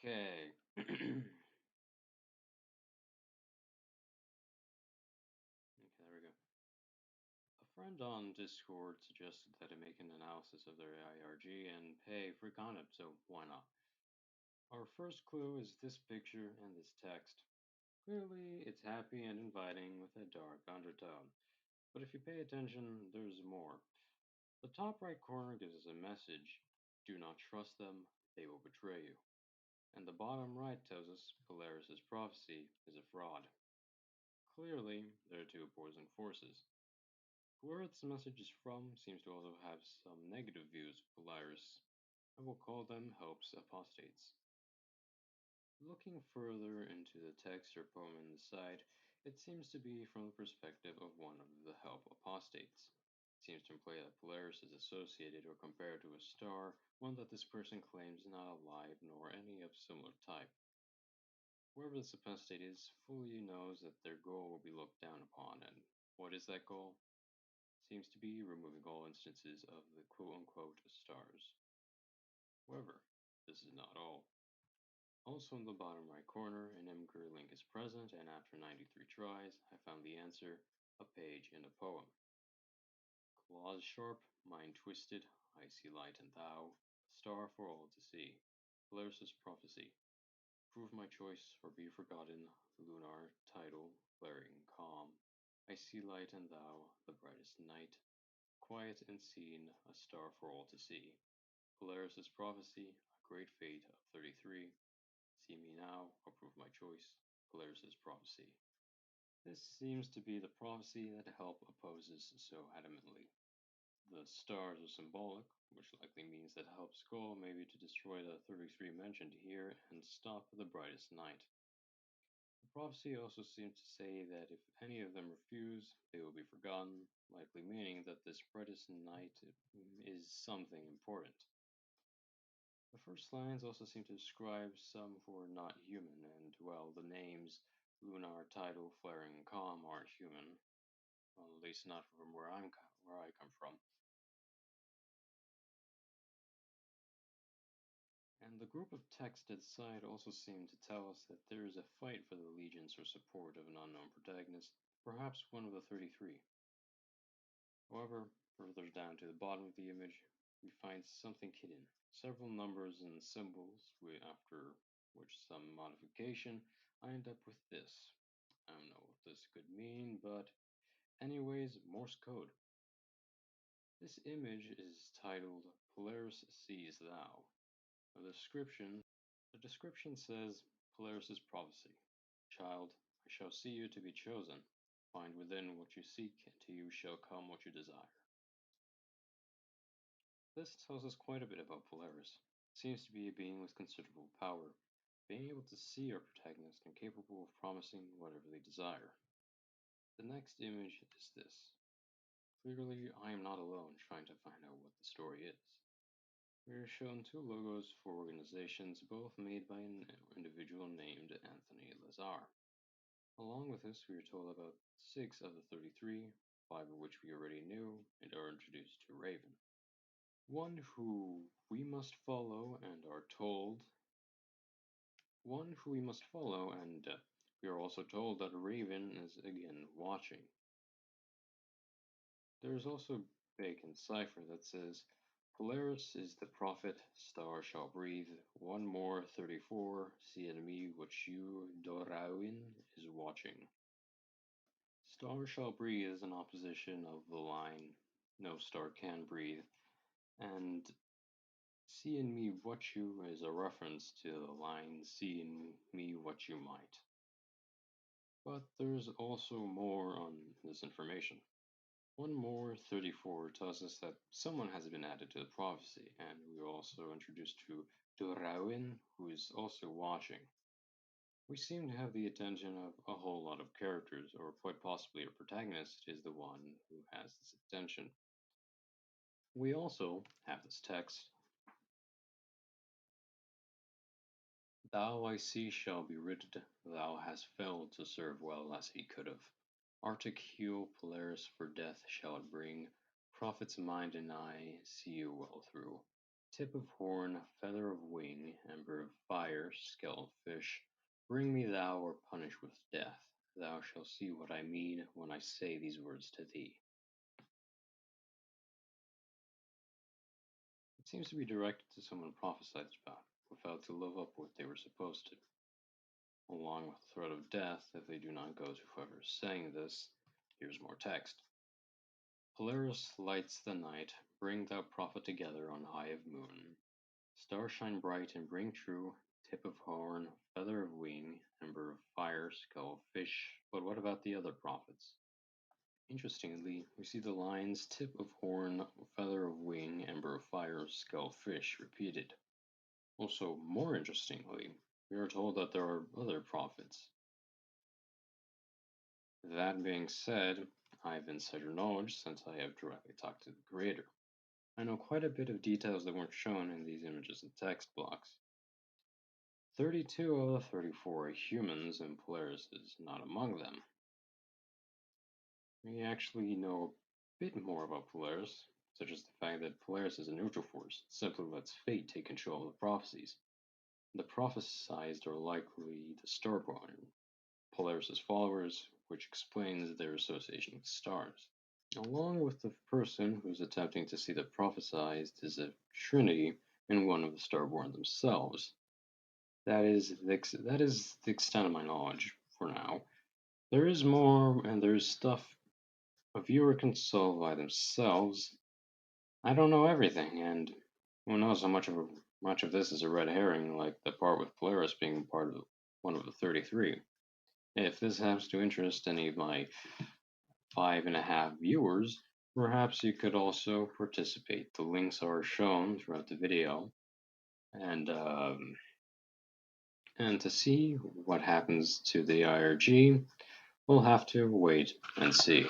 Okay. Okay, there we go. A friend on Discord suggested that I make an analysis of their ARG, and hey, freak on it, so why not? Our first clue is this picture and this text. Clearly, it's happy and inviting with a dark undertone. But if you pay attention, there's more. The top right corner gives us a message: do not trust them, they will betray you. And the bottom right tells us Polaris's prophecy is a fraud. Clearly, there are two opposing forces. Whoever this message is from seems to also have some negative views of Polaris. I will call them Help's apostates. Looking further into the text or poem in the side, it seems to be from the perspective of one of the Help apostates. It seems to imply that Polaris is associated or compared to a star, one that this person claims is not alive nor any of similar type. Whoever this apostate is fully knows that their goal will be looked down upon, and what is that goal? Seems to be removing all instances of the quote-unquote stars. However, this is not all. Also in the bottom right corner, an imgur link is present, and after 93 tries, I found the answer, a page in a poem. Claws sharp, mind twisted, I see light and thou, a star for all to see. Polaris' prophecy. Prove my choice or be forgotten, lunar title, flaring calm. I see light and thou, the brightest night. Quiet and seen, a star for all to see. Polaris' prophecy, a great fate of 33. See me now, approve my choice. Polaris' prophecy. This seems to be the prophecy that Help opposes so adamantly. The stars are symbolic, which likely means that Help's goal may be to destroy the 33 mentioned here and stop the brightest night. The prophecy also seems to say that if any of them refuse, they will be forgotten, likely meaning that this brightest night is something important. The first lines also seem to describe some who are not human, and well, the names lunar, tidal, flaring, and calm aren't human, well, at least not from where I come from. And the group of text at the side also seem to tell us that there is a fight for the allegiance or support of an unknown protagonist, perhaps one of the 33. However, further down to the bottom of the image, we find something hidden. Several numbers and symbols, after which some modification, I end up with this. I don't know what this could mean, but anyways, Morse code. This image is titled Polaris Sees Thou. The description says Polaris' prophecy. Child, I shall see you to be chosen. Find within what you seek, and to you shall come what you desire. This tells us quite a bit about Polaris. It seems to be a being with considerable power, being able to see our protagonist and capable of promising whatever they desire. The next image is this. Clearly, I am not alone trying to find out what the story is. We are shown two logos for organizations, both made by an individual named Anthony Lazar. Along with this, we are told about 6 of the 33, 5 of which we already knew, and are introduced to Raven. One who we must follow and are told. One who we must follow, and we are also told that Raven is again watching. There is also Bacon's cipher that says, Polaris is the prophet, star shall breathe, one more 34, see in me what you, Dorawin, is watching. Star shall breathe is an opposition of the line, no star can breathe, and see in me what you is a reference to the line, see in me what you might. But there's also more on this information. One more 34 tells us that someone has been added to the prophecy, and we are also introduced to Dorawin, who is also watching. We seem to have the attention of a whole lot of characters, or quite possibly our protagonist is the one who has this attention. We also have this text. Thou I see shall be ridded, thou hast failed to serve well as he could have. Arctic hue Polaris for death shall it bring, prophet's mind and eye see you well through. Tip of horn, feather of wing, ember of fire, scale of fish, bring me thou or punish with death. Thou shalt see what I mean when I say these words to thee. It seems to be directed to someone prophesied about, who failed to live up what they were supposed to, along with the threat of death if they do not go to whoever is saying this. Here's more text. Polaris lights the night, bring thou prophet together on high of moon. Stars shine bright and bring true, tip of horn, feather of wing, ember of fire, skull of fish. But what about the other prophets? Interestingly, we see the lines tip of horn, feather of wing, ember of fire, skull of fish repeated. Also, more interestingly, we are told that there are other prophets. That being said, I have insider knowledge since I have directly talked to the creator. I know quite a bit of details that weren't shown in these images and text blocks. 32 of the 34 are humans, and Polaris is not among them. We actually know a bit more about Polaris, such as the fact that Polaris is a neutral force, simply lets fate take control of the prophecies. The prophesized are likely the starborn, Polaris' followers, which explains their association with stars. Along with the person who's attempting to see the prophesized is a trinity and one of the starborn themselves. That is the extent of my knowledge for now. There is more, and there is stuff a viewer can solve by themselves. I don't know everything, and who knows how much of this is a red herring, like the part with Polaris being part of one of the 33. If this happens to interest any of my 5.5 viewers, perhaps you could also participate. The links are shown throughout the video, and to see what happens to the ARG, we'll have to wait and see.